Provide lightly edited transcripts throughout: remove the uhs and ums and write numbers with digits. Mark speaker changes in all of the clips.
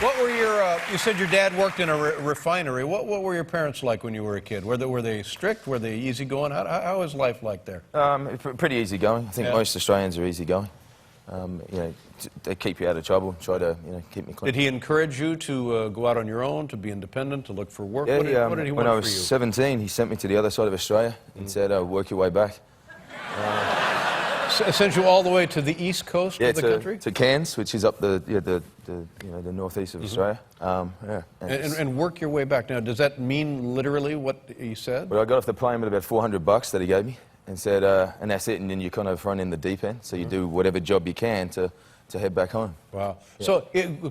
Speaker 1: What were your, you said your dad worked in a refinery. What were your parents like when you were a kid? Were they strict? Were they easygoing? How was life like there?
Speaker 2: Pretty easygoing. I think most Australians are easygoing. You know, they keep you out of trouble, try to, you know, keep me clean.
Speaker 1: Did he encourage you to go out on your own, to be independent, to look for work?
Speaker 2: Yeah,
Speaker 1: what did he want for you?
Speaker 2: when I was 17, he sent me to the other side of Australia and said, work your way back.
Speaker 1: Sent you all the way to the east coast of the country?
Speaker 2: To Cairns, which is up the northeast of Australia.
Speaker 1: And work your way back. Now, does that mean literally what he said?
Speaker 2: Well, I got off the plane with about $400 that he gave me and said, and that's it, and then you kind of run in the deep end, so you do whatever job you can to head back home.
Speaker 1: Wow. Yeah. So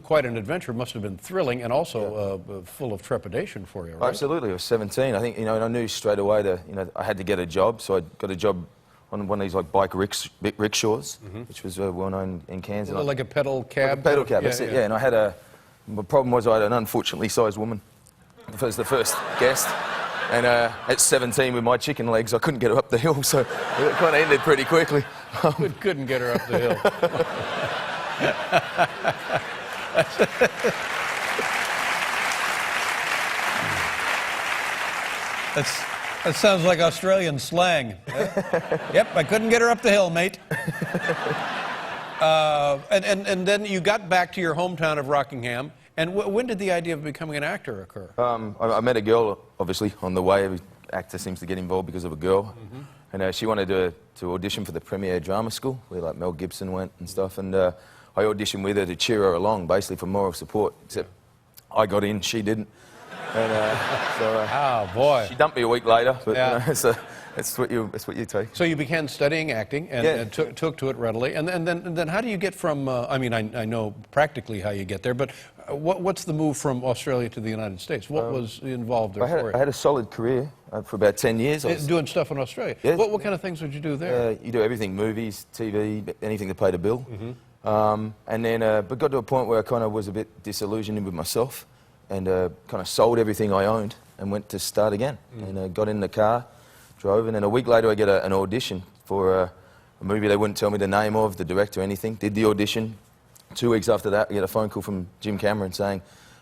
Speaker 1: quite an adventure. Must have been thrilling and also full of trepidation for you, right?
Speaker 2: Absolutely. I was 17. I think, you know, and I knew straight away that, you know, I had to get a job, so I got a job on one of these like bike rickshaws, which was well known in Cairns.
Speaker 1: Like a pedal cab?
Speaker 2: Like a pedal cab, that's it, yeah. And I had the problem was I had an unfortunately sized woman as the first guest. And at 17 with my chicken legs, I couldn't get her up the hill, so it kind of ended pretty quickly.
Speaker 1: Couldn't get her up the hill. That sounds like Australian slang. Yep, I couldn't get her up the hill, mate. And then you got back to your hometown of Rockingham. And when did the idea of becoming an actor occur?
Speaker 2: I met a girl, obviously, on the way. Every actor seems to get involved because of a girl. And she wanted to audition for the Premier Drama School, where like Mel Gibson went and stuff. And I auditioned with her to cheer her along, basically for moral support. Except I got in, she didn't. And
Speaker 1: oh boy!
Speaker 2: She dumped me a week later, but you know, so that's what you take.
Speaker 1: So you began studying acting and took to it readily. And then how do you get from? I mean, I know practically how you get there, but what's the move from Australia to the United States? What was involved there for you?
Speaker 2: I had a solid career for about 10 years. I was
Speaker 1: doing stuff in Australia.
Speaker 2: Yeah.
Speaker 1: What kind of things would you do there?
Speaker 2: You do everything: movies, TV, anything to pay the bill. And then, but got to a point where I kind of was a bit disillusioned with myself. And kind of sold everything I owned and went to start again. And got in the car, drove, and then a week later I get an audition for a movie they wouldn't tell me the name of, the director, anything. Did the audition. 2 weeks after that, I get a phone call from Jim Cameron saying,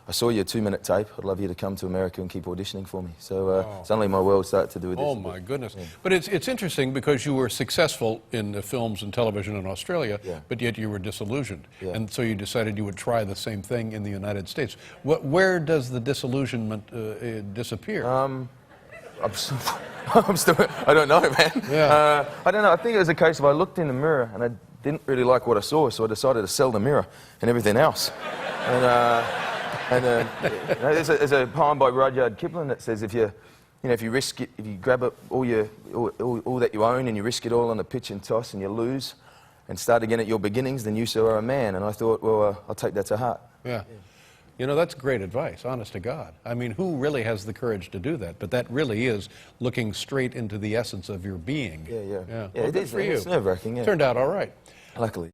Speaker 2: I saw your 2-minute tape. I'd love you to come to America and keep auditioning for me. So suddenly my world started to do this.
Speaker 1: Oh, my goodness. Yeah. But it's interesting because you were successful in the films and television in Australia, but yet you were disillusioned. And so you decided you would try the same thing in the United States. Where does the disillusionment disappear?
Speaker 2: I'm still, I don't know, man.
Speaker 1: Yeah.
Speaker 2: I don't know. I think it was a case of I looked in the mirror and I didn't really like what I saw, so I decided to sell the mirror and everything else. And there's a poem by Rudyard Kipling that says if you risk it, if you grab up all that you own and you risk it all on the pitch and toss and you lose and start again at your beginnings, then you sir are a man. And I thought, well, I'll take that to heart.
Speaker 1: Yeah. You know, that's great advice, honest to God. I mean, who really has the courage to do that? But that really is looking straight into the essence of your being.
Speaker 2: Yeah.
Speaker 1: Well,
Speaker 2: It is.
Speaker 1: for you.
Speaker 2: It's nerve-wracking, yeah.
Speaker 1: Turned out all right.
Speaker 2: Luckily.